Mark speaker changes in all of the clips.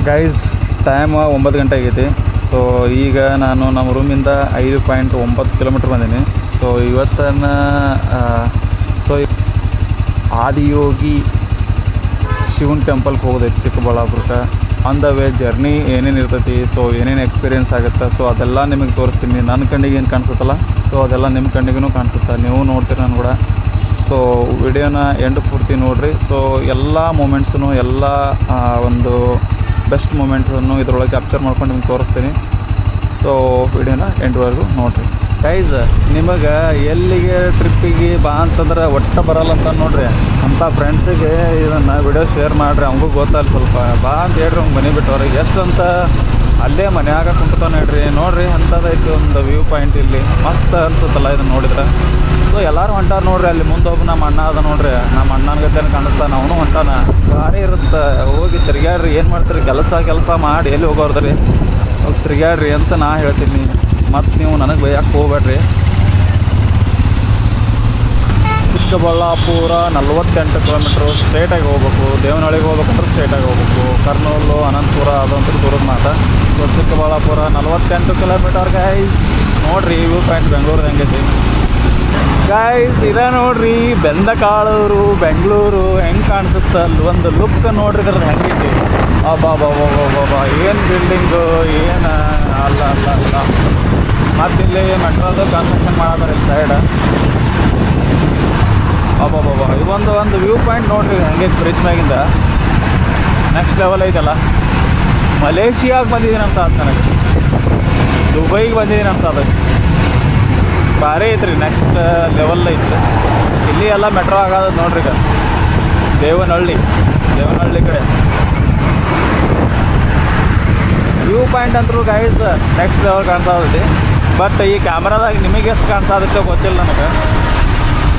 Speaker 1: Guys time 9 ಗಂಟೆ ಆಗೈತಿ. So ಈಗ ನಾನು ನಮ್ಮ ರೂಮಿಂದ 5.9 ಕಿಲೋಮೀಟ್ರ್ ಬಂದೀನಿ. ಸೊ ಇವತ್ತನ ಸೊ ಆದಿಯೋಗಿ ಶಿವನ್ ಟೆಂಪಲ್ಗೆ ಹೋಗೋದೈತಿ ಚಿಕ್ಕಬಳ್ಳಾಪುರಕ್ಕೆ. ಆನ್ ದ ವೇ ಜರ್ನಿ ಏನೇನು ಇರ್ತೈತಿ, ಸೊ ಏನೇನು ಎಕ್ಸ್ಪೀರಿಯೆನ್ಸ್ ಆಗುತ್ತೆ, ಸೊ ಅದೆಲ್ಲ ನಿಮಗೆ ತೋರಿಸ್ತೀನಿ. ನನ್ನ ಕಣ್ಣಿಗೆ ಏನು ಕಾಣಿಸುತ್ತಲ್ಲ, ಸೊ ಅದೆಲ್ಲ ನಿಮ್ಮ ಕಣ್ಣಿಗೂ ಕಾಣಿಸುತ್ತೆ, ನೀವು ನೋಡ್ತೀರಿ ನಾನು ಕೂಡ. ಸೊ ವಿಡಿಯೋನ ಎಂಡ್ ಪೂರ್ತಿ ನೋಡಿರಿ. ಸೊ ಎಲ್ಲ ಮೂಮೆಂಟ್ಸನ್ನು, ಎಲ್ಲ ಒಂದು ಬೆಸ್ಟ್ ಮೂಮೆಂಟ್ಸನ್ನು ಇದರೊಳಗೆ ಕ್ಯಾಪ್ಚರ್ ಮಾಡ್ಕೊಂಡು ನಿಮ್ಗೆ ತೋರಿಸ್ತೀನಿ. ಸೊ ವಿಡಿಯೋನ ಎಂಡ್ವರೆಗೂ ನೋಡಿರಿ ಗೈಸ್. ನಿಮಗೆ ಎಲ್ಲಿಗೆ ಟ್ರಿಪ್ಪಿಗೆ ಬಾ ಅಂತಂದ್ರೆ ಒಟ್ಟು ಬರಲ್ಲ ಅಂತ ನೋಡ್ರಿ, ಅಂಥ ಫ್ರೆಂಡ್ಸಿಗೆ ಇದನ್ನು ವಿಡಿಯೋ ಶೇರ್ ಮಾಡಿರಿ. ಅವ್ರಿಗೂ ಗೊತ್ತಲ್ಲ ಸ್ವಲ್ಪ ಬಾ ಅಂತ ಹೇಳ್ರಿ, ಅವ್ನು ಮನೆ ಬಿಟ್ಟು ಅವ್ರಿಗೆ ಎಷ್ಟು ಅಂತ ಅಲ್ಲೇ ಮನ್ಯಾಗ ಕುಂತಾನೆ ಹೇಳ್ರಿ. ನೋಡಿರಿ ಅಂಥದ್ದೈತಿ ಒಂದು ವ್ಯೂ ಪಾಯಿಂಟ್, ಇಲ್ಲಿ ಮಸ್ತ್ ಅನ್ಸುತ್ತಲ್ಲ ಇದನ್ನು ನೋಡಿದ್ರೆ. ಸೊ ಎಲ್ಲರೂ ಹೊಂಟಾರ ನೋಡ್ರಿ. ಅಲ್ಲಿ ಮುಂದೆ ಒಬ್ಬ ನಮ್ಮ ಅಣ್ಣ ಅದ ನೋಡ್ರಿ, ನಮ್ಮ ಅಣ್ಣನ ಗದ್ದೆನ ಕಾಣಿಸ್ತಾನೆ, ಅವನು ಹೊಂಟಾನ. ಭಾರಿ ಇರುತ್ತೆ, ಹೋಗಿ ತಿರ್ಗ್ಯಾಡ್ರಿ. ಏನು ಮಾಡ್ತೀರಿ, ಕೆಲಸ ಮಾಡಿ ಎಲ್ಲಿ ಹೋಗೋರ್ದ್ರಿ, ಹೋಗಿ ತಿರ್ಗ್ಯಾಡ್ರಿ ಅಂತ ನಾ ಹೇಳ್ತೀನಿ. ಮತ್ತು ನೀವು ನನಗೆ ಬೈಯಕ್ಕೆ ಹೋಗ್ಬೇಡ್ರಿ. ಚಿಕ್ಕಬಳ್ಳಾಪುರ 48 ಕಿಲೋಮೀಟ್ರು ಸ್ಟ್ರೇಟಾಗಿ ಹೋಗ್ಬೇಕು. ದೇವನಹಳ್ಳಿಗೆ ಹೋಗ್ಬೇಕಂದ್ರೆ ಸ್ಟ್ರೇಟಾಗಿ ಹೋಗ್ಬೇಕು. ಕರ್ನೂಲು, ಅನಂತಪುರ ಅದಂತೂ ದೂರದ ಮಾತ. So Chikkaballapur 48 kilometre guys. ನೋಡಿರಿ ವ್ಯೂ ಪಾಯಿಂಟ್ ಬೆಂಗಳೂರು ಹೆಂಗೈತಿ ಗೈಸ್. ಇದ ನೋಡ್ರಿ ಬೆಂದಕಾಳೂರು ಬೆಂಗಳೂರು ಹೆಂಗೆ ಕಾಣಿಸುತ್ತೆ. ಅಲ್ಲಿ ಒಂದು ಲುಕ್ ನೋಡ್ರಿ ಇದ್ರದ್ದು ಹೆಂಗೈತಿ. ಅಬ್ಬಾ ಏನು ಬಿಲ್ಡಿಂಗು, ಏನು ಅಲ್ಲ. ಮತ್ತು ಇಲ್ಲಿ ಮೆಟ್ರೋದು ಕನ್ಸ್ಟ್ರಕ್ಷನ್ ಮಾಡಾತಾರೆ ಇಲ್ಲಿ ಸೈಡ್. ಅಬ್ಬಾ ಇದೊಂದು ವ್ಯೂ ಪಾಯಿಂಟ್ ನೋಡ್ರಿ ಹೆಂಗೈತಿ ಬ್ರಿಡ್ಜ್ ಮ್ಯಾಗಿಂದ. ನೆಕ್ಸ್ಟ್ ಲೆವೆಲ್ ಐತಲ್ಲ. ಮಲೇಷಿಯಾಗೆ ಬಂದಿದ್ದೀನಿ ಅನ್ಸಾತ್ ನನಗೆ, ದುಬೈಗೆ ಬಂದಿದ್ದೀನಿ ಅನ್ಸಾದ. ಭಾರಿ ಐತ್ರಿ, ನೆಕ್ಸ್ಟ್ ಲೆವೆಲ್ ಐತ್ರಿ. ಇಲ್ಲಿ ಎಲ್ಲ ಮೆಟ್ರೋ ಆಗೋದು ನೋಡ್ರಿ. ಈಗ ದೇವನಹಳ್ಳಿ ಕಡೆ ವ್ಯೂ ಪಾಯಿಂಟ್ ಅಂತೂ ಗೈಸ್ ನೆಕ್ಸ್ಟ್ ಲೆವೆಲ್ ಕಾಣ್ಸಾದೈತಿ. ಬಟ್ ಈ ಕ್ಯಾಮ್ರಾದಾಗ ನಿಮಗೆ ಎಷ್ಟು ಕಾಣ್ಸಾದೈತೆ ಗೊತ್ತಿಲ್ಲ ನನಗೆ.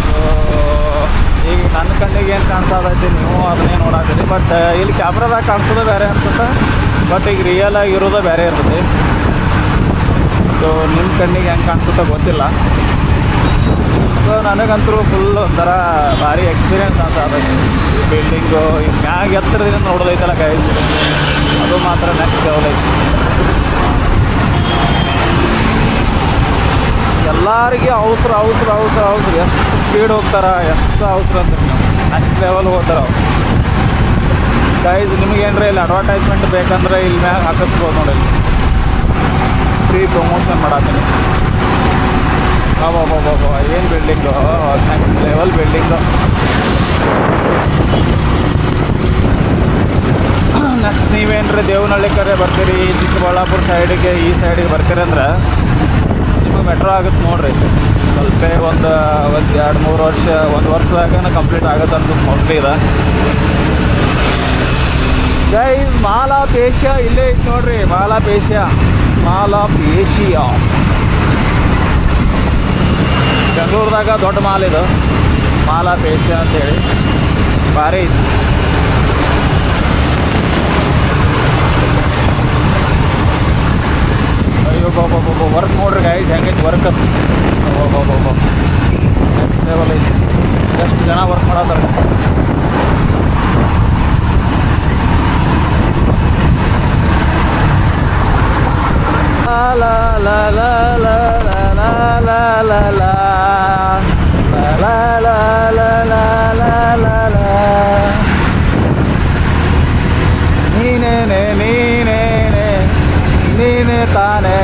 Speaker 1: ಸೊ ಈಗ ನನ್ನ ಕಣ್ಣಿಗೆ ಏನು ಕಾಣ್ಸಾದೈತಿ, ನೀವು ಅದನ್ನೇ ನೋಡಾಕತ್ತಿ. ಬಟ್ ಇಲ್ಲಿ ಕ್ಯಾಮ್ರಾದಾಗ ಕಾಣಿಸೋದು ಬೇರೆ ಅನ್ಸುತ್ತೆ, ಬಟ್ ಈಗ ರಿಯಲ್ ಆಗಿ ಇರೋದು ಬೇರೆ ಇರ್ತೈತಿ. ಸೊ ನಿಮ್ಮ ಕಣ್ಣಿಗೆ ಹೆಂಗೆ ಕಾಣಿಸುತ್ತೋ ಗೊತ್ತಿಲ್ಲ. ಸೊ ನನಗಂತೂ ಫುಲ್ ಒಂಥರ ಭಾರಿ ಎಕ್ಸ್ಪೀರಿಯೆನ್ಸ್ ಅಂತ ಅದೈತಿ. ಈ ಬಿಲ್ಡಿಂಗು ಈ ಮ್ಯಾಗ ಎತ್ತರದಿಂದ ನೋಡೋದೈತಲ್ಲ ಗೈಸ್, ಅದು ಮಾತ್ರ ನೆಕ್ಸ್ಟ್ ಲೆವೆಲ್ ಐತಿ. ಎಲ್ಲರಿಗೆ ಅವಸರ ಎಷ್ಟು ಸ್ಪೀಡ್ ಹೋಗ್ತಾರ, ಎಷ್ಟು ಅವಸರ ಅಂತ ನೆಕ್ಸ್ಟ್ ಲೆವೆಲ್ ಹೋಗ್ತಾರ ಅವ್ರು ಗೈಸ್. ನಿಮಗೇನ್ರಿ ಇಲ್ಲಿ ಅಡ್ವರ್ಟೈಸ್ಮೆಂಟ್ ಬೇಕಂದ್ರೆ ಇಲ್ಲಿ ಮ್ಯಾಗ ಹಾಕಿಸ್ಬೋದು ನೋಡಿ. ಫ್ರೀ ಪ್ರಮೋಷನ್ ಮಾಡತ್ತೀನಿ. ಏನು building, next level building. Next ನೀವೇನ್ರಿ ದೇವನಹಳ್ಳಿ ಕಡೆ ಬರ್ತೀರಿ, ಚಿಕ್ಕಬಳ್ಳಾಪುರ ಸೈಡಿಗೆ ಈ ಸೈಡಿಗೆ ಬರ್ತೀರಿ ಅಂದ್ರೆ ನಿಮಗೆ ಮೆಟ್ರೋ ಆಗುತ್ತೆ ನೋಡ್ರಿ. ಸ್ವಲ್ಪ ಒಂದು 2-3 ವರ್ಷ, 1 ವರ್ಷದಾಗ ಕಂಪ್ಲೀಟ್ ಆಗುತ್ತೆ ಅನ್ಸುತ್ತೆ ಮೋಸ್ಟ್ಲಿ ಇದೆ ಗೈಸ್. ಮಾಲ್ ಆಫ್ ಏಷ್ಯಾ ಇಲ್ಲೇ ಐತೆ ನೋಡ್ರಿ. ಮಾಲ್ ಆಫ್ ಏಷ್ಯಾ ಬೆಂಗಳೂರದಾಗ ದೊಡ್ಡ ಮಾಲ್ ಇದು, ಮಾಲ್ ಆಫ್ ಏಷ್ಯಾ ಅಂತೇಳಿ ಭಾರಿ ಐತಿ. ಅಯ್ಯೋ ವರ್ಕ್ ನೋಡ್ರಿ ಗೈಸ್ ಹೆಂಗೈತಿ ವರ್ಕ್. ನೆಕ್ಸ್ಟ್ ಲೆವೆಲ್ ಐತಿ. ಎಷ್ಟು ಜನ ವರ್ಕ್ ಮಾಡತ್ತಾರೆ. ನೀನೇ ತಾನೇ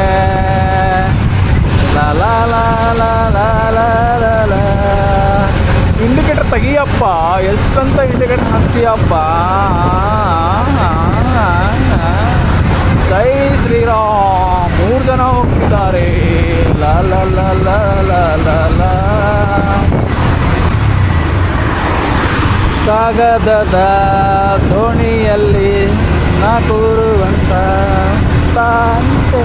Speaker 1: ಇಂಡಿಕೇಟರ್ ತೆಗಿಯಪ್ಪ, ಎಷ್ಟಂತ ಇಂಡಿಕೇಟರ್ ಹಾಕ್ತೀಯಪ್ಪ. ಜೈ ಶ್ರೀರಾಮ್. 3 ಜನ ಹೋಗ್ತಿದ್ದಾರೆ. ಕಾಗದದ ದೋಣಿಯಲ್ಲಿ ನಾ ಕೂರುವಂತ ತಾಂತೆ.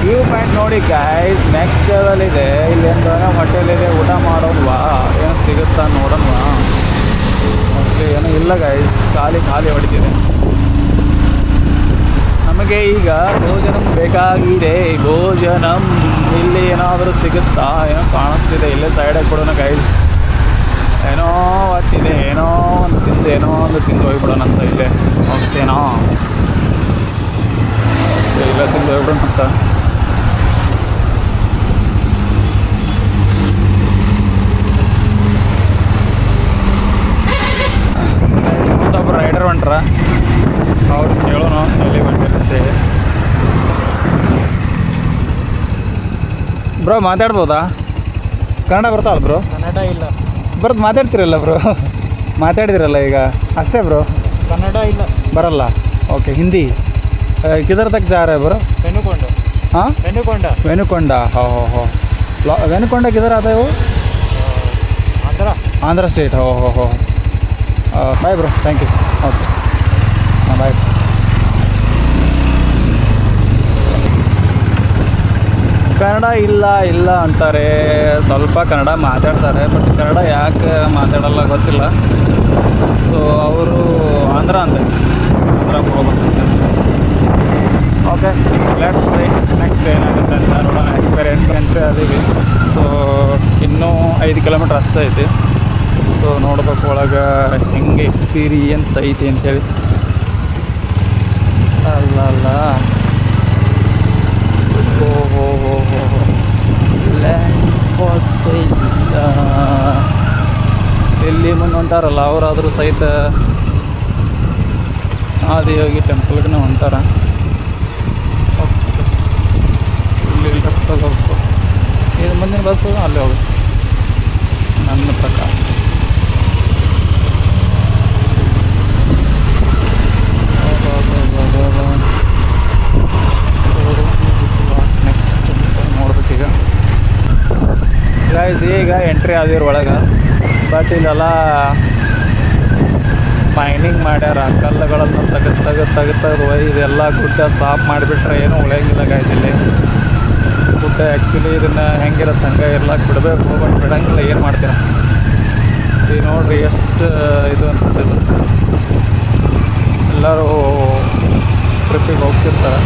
Speaker 1: ವ್ಯೂ ಪಾಯಿಂಟ್ ನೋಡಿ ಗೈಸ್, ನೆಕ್ಸ್ಟ್ ಲೆವೆಲ್ ಇದೆ. ಇಲ್ಲಿ ಏನು ಹೋಟೆಲ್ ಇದೆ, ಊಟ ಮಾಡೋದ್ವಾ, ಏನು ಸಿಗುತ್ತಾ ನೋಡೋಣವಾ. ಓಕೆ, ಏನೂ ಇಲ್ಲ ಗೈಸ್, ಖಾಲಿ ಹೊಡಿತಿದೆ. ನಮಗೆ ಈಗ ಭೋಜನಂ ಬೇಕಾಗಿದೆ. ಭೋಜನಂ ಇಲ್ಲಿ ಏನಾದರೂ ಸಿಗುತ್ತಾ, ಏನೋ ಕಾಣಿಸ್ತಿದೆ. ಇಲ್ಲೇ ಸೈಡಾಗಿ ಕೊಡೋಣ ಗೈಸ್. ಏನೋ ತಿಂದು ಏನೋ ಒಂದು ತಿಂದು ಹೋಗ್ಬಿಡೋಣಂತ ಇಲ್ಲೇ ಹೋಗ್ತೇನೋ ಇಲ್ಲ ತಿಂದು ಹೋಗ್ಬಿಡೋಣಂತ. ಮತ್ತೊಬ್ಬರು ರೈಡರ್ ಹೊಂಟ್ರ, ಅವ್ರು ಕೇಳೋಣ ಎಲ್ಲಿ ಹೊಂಟಿರಂತೆ. ಬ್ರೋ ಮಾತಾಡ್ಬೋದಾ? ಕನ್ನಡ ಬರ್ತಾವಲ್ಲ ಬ್ರೋ?
Speaker 2: ಕನ್ನಡ ಇಲ್ಲ.
Speaker 1: ಬರೋದು ಮಾತಾಡ್ತಿರಲ್ಲ ಬ್ರೋ? ಮಾತಾಡಿದಿರಲ್ಲ ಈಗ ಅಷ್ಟೇ ಬ್ರೋ.
Speaker 2: ಕನ್ನಡ ಇಲ್ಲ
Speaker 1: ಬರಲ್ಲ. ಓಕೆ, ಹಿಂದಿ किधर तक जा रहे हैं ब्रो?
Speaker 2: वेनुकोंडा.
Speaker 1: हाँ,
Speaker 2: वेनुकोंडा.
Speaker 1: वेनुकोंडा. हो वेनुकोंडा किधर आता है वो?
Speaker 2: आंध्रा.
Speaker 1: आंध्रा स्टेट. हो bye bro, thank you. Okay, हाँ बाय. ಕನ್ನಡ ಇಲ್ಲ ಅಂತಾರೆ, ಸ್ವಲ್ಪ ಕನ್ನಡ ಮಾತಾಡ್ತಾರೆ, ಬಟ್ ಕನ್ನಡ ಯಾಕೆ ಮಾತಾಡಲ್ಲ ಗೊತ್ತಿಲ್ಲ. ಸೊ ಅವರು ಆಂಧ್ರ ಅಂತ, ಆಂಧ್ರಕ್ಕೆ ಹೋಗ್ಬೇಕಂತ. ಓಕೆ, ಲೆಟ್ಸ್ ಸೀ ನೆಕ್ಸ್ಟ್ ಏನಾಗುತ್ತೆ ಅಂತ ನೋಡೋಣ. ಎಕ್ಸ್ಪೀರಿಯೆನ್ಸ್ ಎಂಟ್ರಿ ಅದೀವಿ. ಸೊ ಇನ್ನೂ 5 ಕಿಲೋಮೀಟ್ರ್ ಅಷ್ಟೇ ಐತಿ. ಸೊ ನೋಡ್ಬೇಕು ಒಳಗೆ ಹೆಂಗೆ ಎಕ್ಸ್ಪೀರಿಯನ್ಸ್ ಐತಿ ಅಂಥೇಳಿ. ಅಲ್ಲ ಓಹೋ ಲ್ಯಾಂಡ್ ಫಾಲ್ಸ್ ಇಲ್ಲ. ಇಲ್ಲಿ ಮುಂದೆ ಹೊಂಟಾರಲ್ಲ ಅವರಾದರೂ ಸಹಿತ ಆದಿಯೋಗಿ ಟೆಂಪಲ್ಗೆ ಹೊಂಟಾರ. ಇಲ್ಲಿ ಹೋಗ್ಬೇಕು. ಇದು ಮುಂದಿನ ಬಸ್ಸು ಅಲ್ಲಿ ಹೋಗುತ್ತೆ ನನ್ನ ಪ್ರಕಾರ. ನೆಕ್ಸ್ಟ್ ನೋಡ್ಬೇಕು ಈಗ ಎಂಟ್ರಿ ಆದಿವ್ರ ಒಳಗೆ. ಬಟ್ ಇಲ್ಲೆಲ್ಲ ಮೈನಿಂಗ್ ಮಾಡ್ಯಾರ, ಕಲ್ಲುಗಳನ್ನು ತೆಗೆದು ಇದೆಲ್ಲ ಗುಡ್ಡ ಸಾಫ್ ಮಾಡಿಬಿಟ್ರೆ ಏನೂ ಉಳಿಯಂಗಿಲ್ಲ ಗಾಯ್ಸ್. ಇಲ್ಲಿ ಗುಡ್ಡ ಆ್ಯಕ್ಚುಲಿ ಇದನ್ನು ಹೆಂಗಿರುತ್ತೆ ಹಂಗೆ ಇರ್ಲಾಕೆ ಬಿಡಬೇಕು, ಬಟ್ ಬಿಡಂಗಿಲ್ಲ. ಏನು ಮಾಡ್ತೀರ ಈಗ ನೋಡ್ರಿ ಎಷ್ಟು ಇದು ಅನಿಸುತ್ತೆ. ಇದು ಎಲ್ಲರೂ ಟ್ರಿಪ್ಪಿಗೆ ಹೋಗ್ತಿರ್ತಾರೆ.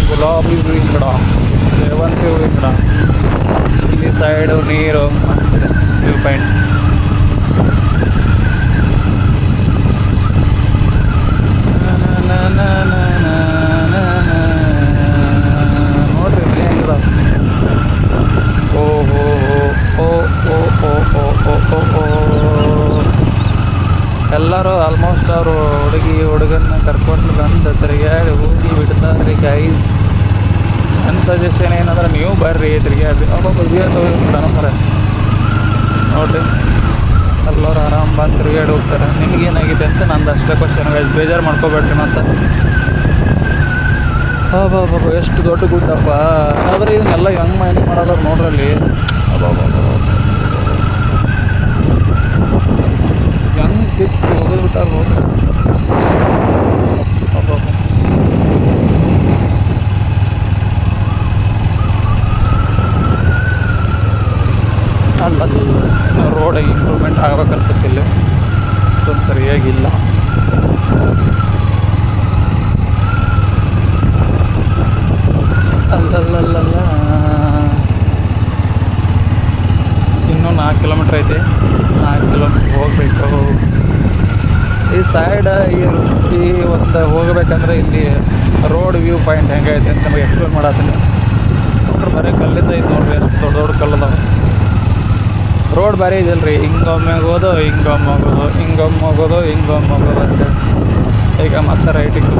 Speaker 1: ಗುಲಾಬಿ ಹೂವಿನ ಗಿಡ, ಸೇವಂತಿ ಹೂವಿನ ಗಿಡ, ಇಲ್ಲಿ ಸೈಡು ನೀರು ಮಸ್ತಿದೆ. ವ್ಯೂ ಪಾಯಿಂಟ್ ನೋಡ್ರಿ ಹೆಂಗಿದ. ಎಲ್ಲರೂ ಆಲ್ಮೋಸ್ಟ್ ಅವರು ಹುಡುಗನ್ನ ಕರ್ಕೊಂಡು ಬಂದು ತಿರುಗಾಡಿ ಹೋಗಿ ಬಿಡ್ತಾರೆ ಗೈಸ್. ನನ್ನ ಸಜೆಷನ್ ಏನಂದ್ರೆ ನೀವು ಬರ್ರಿ ತಿರುಗಾಡಿ. ಮರ ನೋಡ್ರಿ ಎಲ್ಲರೂ ಆರಾಮ್ ಬಂದು ತಿರುಗಾಡಿ ಹೋಗ್ತಾರೆ. ನಿಮಗೇನಾಗಿದೆ ಅಂತ ನಂದು ಅಷ್ಟೇ ಕ್ವಶನ್ ಗೈಸ್, ಬೇಜಾರು ಮಾಡ್ಕೋಬೇಡ್ರಿ. ಮತ್ತು ಬಾಬಾ ಎಷ್ಟು ದೊಡ್ಡ ಗುಡ್ಡಪ್ಪ. ಆದರೆ ಇದನ್ನೆಲ್ಲ ಹೆಂಗೆ ಮೈನಿಂಗ್ ಮಾಡೋದು ನೋಡ್ರಲ್ಲಿ. ಹೆಂಗೆ ಕಿತ್ತು ಹೋಗಿಬಿಟ್ಟಾರ ನೋಡ್ರಿ. ಅಲ್ಲ ರೋಡ್ ಇಂಪ್ರೂವ್ಮೆಂಟ್ ಆಗ್ಬೇಕು ಅನ್ಸುತ್ತೆ. ಇಲ್ಲಿ ಅಷ್ಟೊಂದು ಸರಿಯಾಗಿಲ್ಲ. ಅಲ್ಲಲ್ಲ ಇನ್ನೂ 4 ಕಿಲೋಮೀಟ್ರ್ ಐತೆ. 4 ಕಿಲೋಮೀಟ್ರ್ ಹೋಗಬೇಕು. ಈ ಸೈಡ್ ಈ ಒಂದು ಹೋಗಬೇಕಂದ್ರೆ ಇಲ್ಲಿ ರೋಡ್ ವ್ಯೂ ಪಾಯಿಂಟ್ ಹೆಂಗೈತೆ ಅಂತ ನಮಗೆ ಎಕ್ಸ್ಪ್ಲೇನ್ ಮಾಡತ್ತೀನಿ. ನೋಡ್ರಿ ಬರೀ ಕಲ್ಲಿಂದ ಐತೆ ನೋಡ್ರಿ, ಎಷ್ಟು ದೊಡ್ಡ ಕಲ್ಲದಾವೆ. ರೋಡ್ ಭಾರಿ ಇದೆಯಲ್ಲ ರೀ, ಹಿಂಗೊಮ್ಮೆ ಹೋಗೋದು ಹಿಂಗೊಮ್ಮೆ ಹೋಗೋದು ಅಂತೇಳಿ. ಈಗ ಮತ್ತೆ ರೈಟಿಗೆ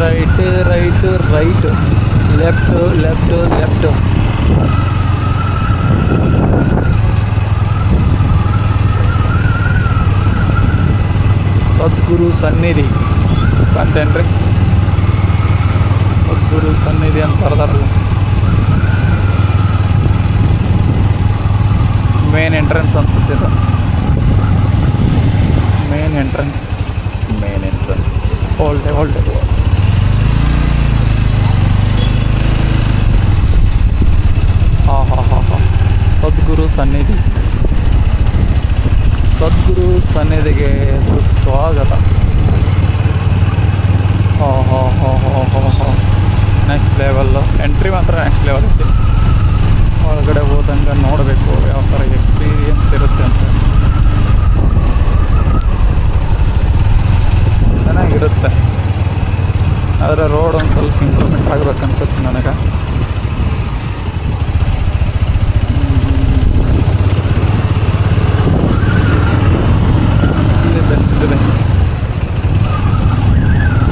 Speaker 1: ರೈಟ್ ಲೆಫ್ಟ್. ಸದ್ಗುರು ಸನ್ನಿಧಿ ಅಂತೇನ್ರಿ, ಸದ್ಗುರು ಸನ್ನಿಧಿ ಅಂತ ಬರ್ದಾರಲ್ಲ. ಮೇನ್ ಎಂಟ್ರೆನ್ಸ್ ಅನ್ಸುತ್ತಿದೆ. ಮೇನ್ ಎಂಟ್ರೆನ್ಸ್ ಓಲ್ಡ್ ಸದ್ಗುರು ಸನ್ನಿಧಿಗೆ ಸುಸ್ವಾಗತ. Next level. ಎಂಟ್ರಿ ಮಾತ್ರ ನೆಕ್ಸ್ಟ್ ಲೆವೆಲ್ ಐತಿ. ಒಳಗಡೆ ಹೋದಂಗೆ ನೋಡಬೇಕು ಯಾವ ಥರ ಎಕ್ಸ್ಪೀರಿಯನ್ಸ್ ಇರುತ್ತೆ ಅಂತ. ಚೆನ್ನಾಗಿರುತ್ತೆ. ಆದರೆ ರೋಡ್ ಒಂದು ಸ್ವಲ್ಪ ಇಂಪ್ರೂವ್ಮೆಂಟ್ ಆಗ್ಬೇಕು ಅನ್ಸುತ್ತೆ ನನಗೆ. ಬೆಸ್ಟಿದೆ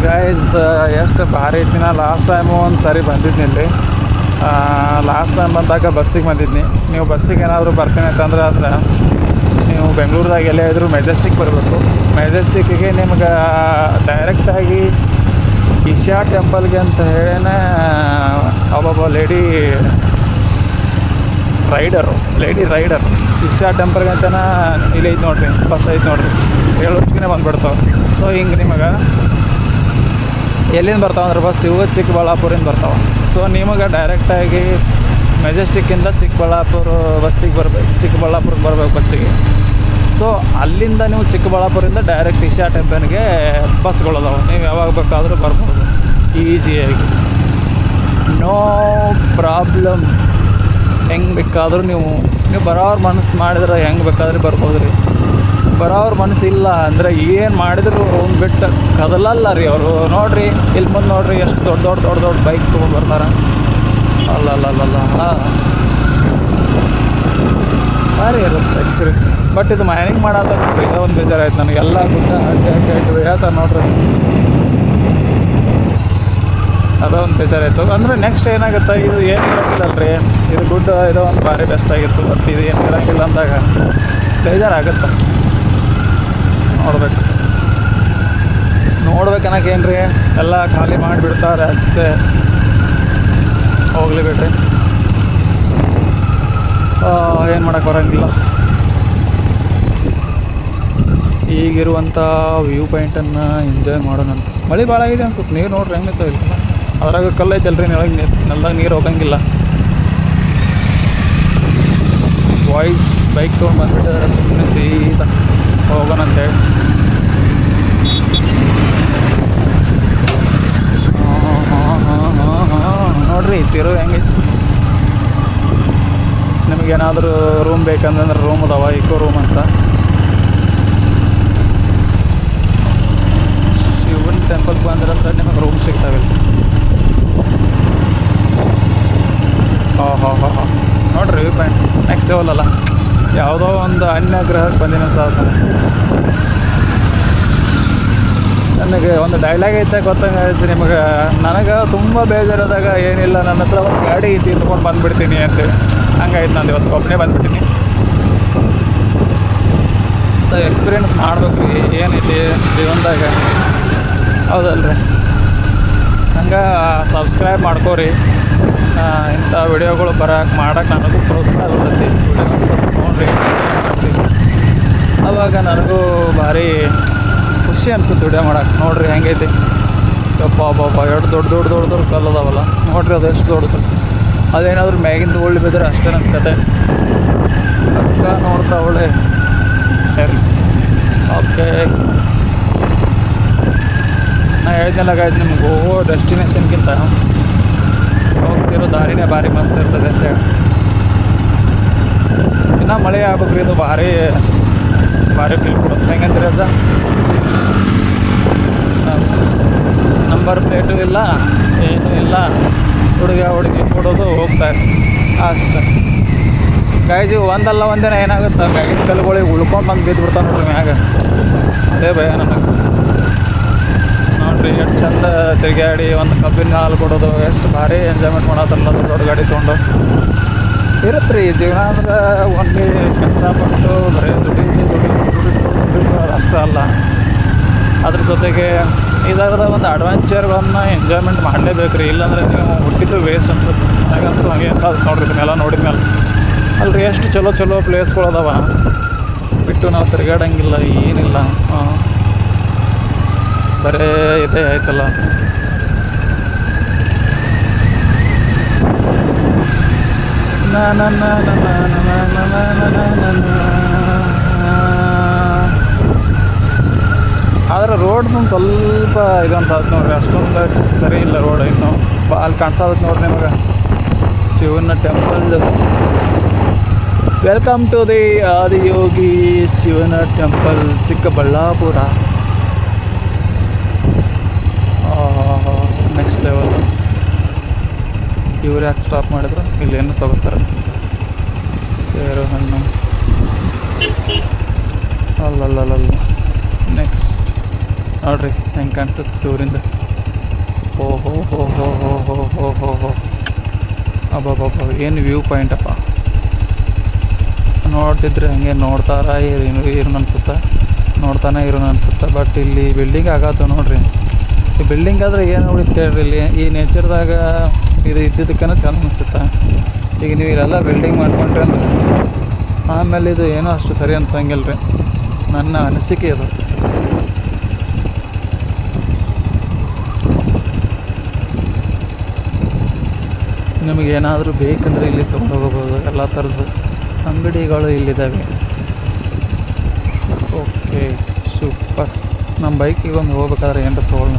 Speaker 1: ಗೈಸ್. ಎಷ್ಟು ಭಾರಿ ಐತಿ. ನಾ ಲಾಸ್ಟ್ ಟೈಮು ಒಂದು ಸಾರಿ ಬಂದಿದ್ನಿ ಇಲ್ಲಿ. ಲಾಸ್ಟ್ ಟೈಮ್ ಬಂದಾಗ ಬಸ್ಸಿಗೆ ಬಂದಿದ್ನಿ. ನೀವು ಬಸ್ಸಿಗೆ ಏನಾದರೂ ಬರ್ತೀನಿ ಅಂತಂದ್ರೆ ನೀವು ಬೆಂಗಳೂರದಾಗ ಎಲ್ಲೇ ಇದ್ದರೂ ಮೆಜೆಸ್ಟಿಕ್ ಬರಬೇಕು. ಮೆಜೆಸ್ಟಿಕ್ಕಿಗೆ ನಿಮ್ಗೆ ಡೈರೆಕ್ಟಾಗಿ ಇಶಾ ಟೆಂಪಲ್ಗೆ ಅಂತ ಹೇಳೇ ಒಬ್ಬೊಬ್ಬ ಲೇಡಿ ರೈಡರ್ ಇಶಾ ಟೆಂಪಲ್ಗೆ ಅಂತನ ಇಲ್ಲಿ ಐತೆ ನೋಡ್ರಿ, ಬಸ್ ಐತೆ ನೋಡ್ರಿ, 7 ವರ್ಷಕ್ಕೆ ಬಂದುಬಿಡ್ತಾವೆ. ಸೊ ಹಿಂಗೆ ನಿಮಗೆ ಎಲ್ಲಿಂದ ಬರ್ತಾವೆ ಅಂದ್ರೆ ಬಸ್ ಇವು ಚಿಕ್ಕಬಳ್ಳಾಪುರಿಂದ ಬರ್ತಾವೆ. ಸೊ ನಿಮಗೆ ಡೈರೆಕ್ಟಾಗಿ ಮೆಜೆಸ್ಟಿಕ್ಕಿಂದ ಚಿಕ್ಕಬಳ್ಳಾಪುರ ಬಸ್ಸಿಗೆ ಚಿಕ್ಕಬಳ್ಳಾಪುರಕ್ಕೆ ಬರ್ಬೇಕು ಬಸ್ಸಿಗೆ. ಸೊ ಅಲ್ಲಿಂದ ನೀವು ಚಿಕ್ಕಬಳ್ಳಾಪುರದಿಂದ ಡೈರೆಕ್ಟ್ ಇಶಾ ಟೆಂಪಲ್ಗೆ ಬಸ್ಗಳದಾವೆ. ನೀವು ಯಾವಾಗ ಬೇಕಾದರೂ ಬರ್ಬೋದು ಈಸಿಯಾಗಿ, ನೋ ಪ್ರಾಬ್ಲಮ್. ಹೆಂಗೆ ಬೇಕಾದರೂ ನೀವು ಬರೋವ್ರ ಮನಸ್ಸು ಮಾಡಿದ್ರೆ ಹೆಂಗೆ ಬೇಕಾದ್ರೆ ಬರ್ಬೋದು ರೀ. ಬರೋವ್ರ ಮನಸ್ಸು ಇಲ್ಲ ಅಂದರೆ ಏನು ಮಾಡಿದ್ರು ಅವ್ನು ಬಿಟ್ಟು ಕದಲಲ್ಲ ರೀ ಅವರು. ನೋಡಿರಿ ಇಲ್ಲಿ ಮುಂದೆ ನೋಡಿರಿ, ಎಷ್ಟು ದೊಡ್ಡ ಬೈಕ್ ತೊಗೊಂಡು ಬರ್ತಾರೆ. ಅಲ್ಲಲ್ಲ ಭಾರಿ ಇರುತ್ತೆ ಎಕ್ಸ್ಪೀರಿಯನ್ಸ್. ಬಟ್ ಇದು ಮೈನಿಂಗ್ ಮಾಡೋದ ನೋಡಿರಿ, ಇದೋ ಒಂದು ಬೇಜಾರಾಯ್ತು ನನಗೆ. ಎಲ್ಲ ಗುಡ್ಡ ಅಡ್ಡ ಹೇಳ್ತಾರೆ ನೋಡ್ರಿ, ಅದೋ ಒಂದು ಬೇಜಾರಾಯಿತು. ಅಂದರೆ ನೆಕ್ಸ್ಟ್ ಏನಾಗುತ್ತೆ, ಇದು ಏನು ಇರೋಂಗಿಲ್ಲಲ್ರಿ, ಇದು ಗುಡ್ಡ ಇದೋ ಒಂದು ಭಾರಿ ಬೆಸ್ಟ್ ಆಗಿತ್ತು. ಬಟ್ ಇದು ಏನು ಇರೋಂಗಿಲ್ಲ ಅಂದಾಗ ಬೇಜಾರಾಗುತ್ತೆ. ನೋಡ್ಬೇಕನ್ನೋಕೇನು ರೀ, ಎಲ್ಲ ಖಾಲಿ ಮಾಡಿಬಿಡ್ತಾರೆ ಅಷ್ಟೇ, ಹೋಗ್ಲಿ ಬಿಡ್ರಿ, ಏನು ಮಾಡೋಕ್ಕೆ ಬರೋಂಗಿಲ್ಲ. ಈಗಿರುವಂಥ ವ್ಯೂ ಪಾಯಿಂಟನ್ನು ಎಂಜಾಯ್ ಮಾಡೋಣ. ಮಳೆ ಭಾಳ ಆಗಿದೆ ಅನ್ಸುತ್ತೆ. ನೀರು ನೋಡ್ರಿ ಹೆಂಗೈತೆ ಇಲ್ಲ, ಅದ್ರಾಗ ಕಲ್ಲು ಐತಲ್ರಿ, ನೆಲದಾಗ ನೀರು ಹೋಗಂಗಿಲ್ಲ. ಬಾಯ್ಸ್ ಬೈಕ್ ತೊಗೊಂಡು ಬಂದುಬಿಟ್ಟಿದ್ದಾರೆ, ಸುಮ್ಮನೆ ಸೀದಾ ಹೋಗೋಣ ಅಂತೇಳಿ. ನೋಡ್ರಿ ತಿರು ಹೆಂಗೈತಿ. ನಿಮಗೇನಾದರೂ ರೂಮ್ ಬೇಕಂದ್ರೆ ರೂಮ್ ಅದಾವ, ಇಕೋ ರೂಮ್ ಅಂತ. ಶಿವನ ಟೆಂಪಲ್ಗೆ ಬಂದಿರಂದ್ರೆ ನಿಮಗೆ ರೂಮ್ ಸಿಗ್ತಾವೆ. ಹಾಂ ನೋಡ್ರಿ ವ್ಯೂ ಪಾಯಿಂಟ್ ನೆಕ್ಸ್ಟ್ ಲೆವೆಲ್ ಅಲ್ಲ. ಯಾವುದೋ ಒಂದು ಅನ್ಯ ಗ್ರಹಕ್ಕೆ ಬಂದಿನ ಸಾಧನ. ನನಗೆ ಒಂದು ಡೈಲಾಗ್ ಐತೆ ಗೊತ್ತಂಗೆ ನಿಮಗೆ, ನನಗೆ ತುಂಬ ಬೇಜಾರಾದಾಗ ಏನಿಲ್ಲ, ನನ್ನ ಹತ್ರ ಒಂದು ಗಾಡಿ ಐತಿ ತೊಗೊಂಡು ಬಂದುಬಿಡ್ತೀನಿ ಅಂತೇಳಿ. ಹಂಗಾಯ್ತು, ನಾನು ಇವತ್ತು ಒಬ್ಬನೇ ಬಂದುಬಿಟ್ಟಿನಿ. ಎಕ್ಸ್ಪೀರಿಯೆನ್ಸ್ ಮಾಡ್ಬೇಕು ರೀ, ಏನೈತಿ ಜೀವನದಾಗ, ಹೌದಲ್ರಿ. ಹಂಗೆ ಸಬ್ಸ್ಕ್ರೈಬ್ ಮಾಡ್ಕೋರಿ. ಇಂಥ ವಿಡಿಯೋಗಳು ಮಾಡೋಕ್ಕೆ ನನಗೂ ಪ್ರೋತ್ಸಾಹ ಇರ್ತೈತಿ. ವಿಡಿಯೋ ಸ್ವಲ್ಪ ನೋಡಿರಿ, ಆವಾಗ ನನಗೂ ಭಾರಿ ಖುಷಿ ಅನ್ಸುತ್ತೆ ವಿಡಿಯೋ ಮಾಡೋಕೆ. ನೋಡಿರಿ ಹೆಂಗೈತಿ, ಅಬ್ಬಾ ಎಷ್ಟು ದೊಡ್ಡ ಕಲ್ಲು ಅದಾವಲ್ಲ ನೋಡಿರಿ, ಅದು ಎಷ್ಟು ದೊಡ್ಡದು. ಅದೇನಾದರೂ ಮ್ಯಾಗಿಂದ ಉಳ್ಳಿ ಬಿದ್ದರೆ ಅಷ್ಟೇ ನನ್ನ ಕತೆ. ಅಕ್ಕ ನೋಡ್ತಾ ಒಳ್ಳೆ ಸರಿ. ಓಕೆ, ನಾ ಹೇಳ್ದೆಲ್ಲಾಗಾಯ್ತು ನಿಮ್ಗೆ, ಹೋಗೋ ಡೆಸ್ಟಿನೇಷನ್ಗಿಂತ ಹೋಗ್ತಿರೋ ದಾರಿನೇ ಭಾರಿ ಮಸ್ತ್ ಇರ್ತದೆ ಅಂತೇಳಿ. ಇನ್ನೂ ಮಳೆ ಆಗ್ಬೇಕು ರೀ, ಇದು ಭಾರಿ ಫೀಲ್ ಕೊಡುತ್ತೆ. ಹೆಂಗಂತೀರಿ ಅಜ್ಜ? ನಂಬರ್ ಪ್ಲೇಟು ಇಲ್ಲ, ಏನೂ ಇಲ್ಲ, ಹುಡುಗಿ ಕೊಡೋದು ಹೋಗ್ತಾರೆ ಅಷ್ಟೆ. ಗಾಯ್ಜಿ ಒಂದಲ್ಲ ಒಂದಿನ ಏನಾಗುತ್ತೆ, ಮ್ಯಾಗಿನ ಕಲ್ಲುಗಳಿಗೆ ಉಳ್ಕೊಂಡು ಬಂದು ಬಿದ್ದು ಬಿಡ್ತಾವೆ ನೋಡ್ರಿ ಮ್ಯಾಗ. ಅದೇ ಭಯ ನನಗೆ. ನೋಡಿರಿ ಎಷ್ಟು ಚಂದ ತಿರುಗಾಡಿ ಒಂದು ಕಬ್ಬಿನ ಹಾಲು ಕೊಡೋದು, ಎಷ್ಟು ಭಾರಿ ಎಂಜಾಯ್ಮೆಂಟ್ ಮಾಡತ್ತಲ್ಲ ದೊಡ್ಡ ಗಾಡಿ ತೊಗೊಂಡು. ಇರುತ್ತೆ ರೀ ಜೀವನ ಅಂದ್ರೆ ಒನ್ಲಿ ಕಷ್ಟಪಟ್ಟು ಬರೀ ದುಡಿದು ಅಷ್ಟೇ ಅಲ್ಲ, ಅದ್ರ ಜೊತೆಗೆ ಇದಾದ್ರೆ ಒಂದು ಅಡ್ವೆಂಚರ್ಗಳನ್ನು ಎಂಜಾಯ್ಮೆಂಟ್ ಮಾಡಲೇಬೇಕು ರೀ. ಇಲ್ಲಾಂದರೆ ನೀವು ಹುಟ್ಟಿದ್ದು ವೇಸ್ಟ್ ಅನ್ಸುತ್ತೆ. ಹಾಗಂತೂ ಹಂಗೆ ಅನ್ಸೋದು ನೋಡ್ರಿ, ಇದನ್ನೆಲ್ಲ ನೋಡಿದ್ಮೇಲೆ. ಅಲ್ರಿ ಎಷ್ಟು ಚಲೋ ಪ್ಲೇಸ್ಗಳು ಅದಾವ, ಬಿಟ್ಟು ನಾವು ತಿರುಗಾಡಂಗಿಲ್ಲ, ಏನಿಲ್ಲ. ಬರೇ ಇದೇ ಆಯ್ತಲ್ಲ. ಆದರೆ ರೋಡ್ ಸ್ವಲ್ಪ ಇದೊಂದು ನೋಡ್ರಿ, ಅಷ್ಟೊಂದು ಸರಿ ಇಲ್ಲ ರೋಡ್ ಇನ್ನು. ಅಲ್ಲಿ ಕಾಣಿಸೋದಕ್ಕೆ ನೋಡ್ರಿ ನಿಮಗೆ ಶಿವನ temple. Welcome to the Adiyogi ಶಿವನ ಟೆಂಪಲ್ ಚಿಕ್ಕಬಳ್ಳಾಪುರ. Next level. ಇವ್ರು ಯಾಕೆ ಸ್ಟಾಪ್ ಮಾಡಿದ್ರು? ಇಲ್ಲೇನು ತಗೋತಾರೆ ಅನ್ಸುತ್ತೆ. ಬೇರೆ ಹಣ್ಣು ಅಲ್ಲಲ್ಲಲ್ಲ. ನೆಕ್ಸ್ಟ್ ನೋಡ್ರಿ ಹೆಂಗೆ ಕಾಣಿಸುತ್ತೆ ದೂರಿಂದ. ಓಹೋ ಹೋ ಹೋ ಹೋ ಹೋ ಹೋ ಹೋ ಹೋ ಅಬ್ಬಬ್ಬಬ್ಬ, ಏನು ವ್ಯೂ ಪಾಯಿಂಟಪ್ಪ. ನೋಡ್ತಿದ್ರೆ ಹಂಗೆ ನೋಡ್ತಾರ ಇರೋನು ಅನ್ಸುತ್ತೆ, ನೋಡ್ತಾನೆ ಇರೋನು ಅನ್ಸುತ್ತೆ. ಬಟ್ ಇಲ್ಲಿ ಬಿಲ್ಡಿಂಗ್ ಆಗತ್ತೆ ನೋಡ್ರಿ. ಈ ಬಿಲ್ಡಿಂಗ್ ಆದರೆ ಏನು ಉಳಿತು ಹೇಳ್ರಿ. ಇಲ್ಲಿ ಈ ನೇಚರ್ದಾಗ ಇದು ಇದ್ದಿದ್ದಕ್ಕೂ ಚಂದ ಅನಿಸುತ್ತೆ. ಈಗ ನೀವು ಇಲ್ಲೆಲ್ಲ ಬಿಲ್ಡಿಂಗ್ ಮಾಡ್ಕೊಂಡ್ರೆ ಅಂದ್ರೆ ಆಮೇಲೆ ಇದು ಏನೋ ಅಷ್ಟು ಸರಿ ಅನ್ಸಂಗಿಲ್ಲ ರೀ, ನನ್ನ ಅನಿಸಿಕೆ ಅದು. ನಿಮಗೇನಾದರೂ ಬೇಕಂದರೆ ಇಲ್ಲಿ ತೊಗೊಂಡು ಹೋಗ್ಬೋದು. ಎಲ್ಲ ಥರದ್ದು ಅಂಗಡಿಗಳು ಇಲ್ಲಿದ್ದಾವೆ. Okay super. ನಮ್ಮ ಬೈಕಿಗೆ ಒಂದು ಹೋಗ್ಬೇಕಾದ್ರೆ ಏನಾರ ತೊಗೊಳ್ಳೋಣ.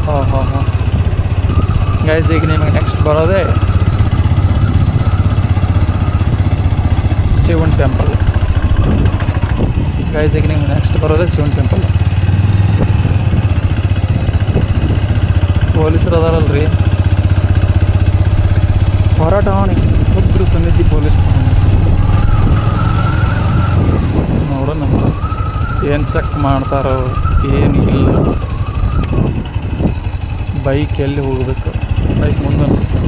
Speaker 1: ಹಾಂ ಗೈಸ್, ಈಗ ನಿಮಗೆ ನೆಕ್ಸ್ಟ್ ಬರೋದೇ ಶಿವನ್ ಟೆಂಪಲ್. ಗೈಸ್, ಈಗ ನಿಮ್ಗೆ ನೆಕ್ಸ್ಟ್ ಬರೋದೇ ಶಿವನ್ ಟೆಂಪಲ್. ಪೊಲೀಸರು ಅದಾರಲ್ರಿ, ಹೊರ ಠಾಣೆ ಸಬ್ರು ಸಮಿತಿ ಪೊಲೀಸ್ ಠಾಣೆ. ನೋಡೋಣ ಏನು ಚೆಕ್ ಮಾಡ್ತಾರೋ ಏನು ಇಲ್ಲ. ಬೈಕ್ ಎಲ್ಲಿ ಹೋಗಬೇಕು? ಬೈಕ್ ಮುಂದೆ ಅನ್ಸುತ್ತೆ.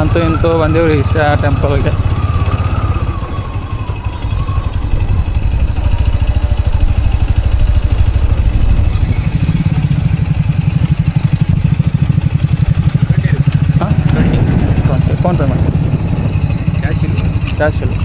Speaker 1: ಅಂತೂ ಇಂತೂ ಬಂದೇವ್ರಿ ಈಶಾ ಟೆಂಪಲ್ಗೆ. ಫೋನ್ ಪೇ ಮಾಡಿ. ಕ್ಯಾಶ್ ಇಲ್ಲ.